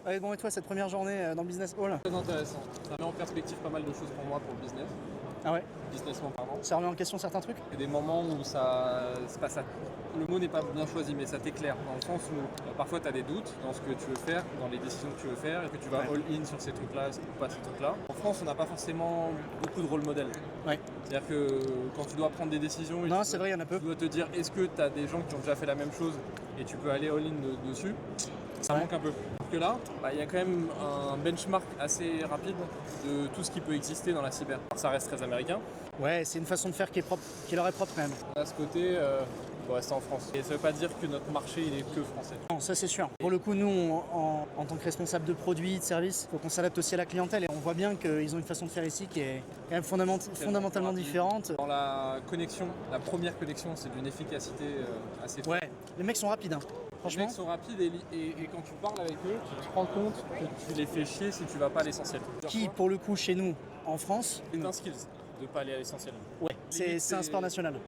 Ouais, bon, et toi, cette première journée dans le Business Hall? Très intéressant. Ça met en perspective pas mal de choses pour moi pour le business. Ah ouais? Businessment, pardon. Ça remet en question certains trucs? Il y a des moments où ça, c'est pas ça. Le mot n'est pas bien choisi, mais ça t'éclaire dans le sens où parfois tu as des doutes dans ce que tu veux faire, dans les décisions que tu veux faire, et que tu vas all-in sur ces trucs-là ou pas ces trucs-là. En France, on n'a pas forcément beaucoup de rôle modèle. Ouais. C'est-à-dire que quand tu dois prendre des décisions, Non, c'est vrai, il y en a peu. tu dois te dire est-ce que tu as des gens qui ont déjà fait la même chose et tu peux aller all-in dessus. Ça manque un peu. Parce que là, il y a quand même un benchmark assez rapide de tout ce qui peut exister dans la cyber. Ça reste très américain. Ouais, c'est une façon de faire qui est propre, qui leur est propre quand même. À ce côté, faut rester en France. Et ça veut pas dire que notre marché il est que français. Non, ça c'est sûr. Pour le coup, nous, en tant que responsable de produits, de services, il faut qu'on s'adapte aussi à la clientèle. Et on voit bien qu'ils ont une façon de faire ici qui est quand même fondamentalement différente. Dans la connexion, la première connexion, c'est d'une efficacité assez forte. Ouais, les mecs sont rapides. Les Franchement, mecs sont rapides et quand tu parles avec eux, tu te rends compte que tu les fais chier si tu vas pas à l'essentiel. qui pour le coup chez nous, en France, C'est un skills de pas aller à l'essentiel. ouais, c'est un sport national.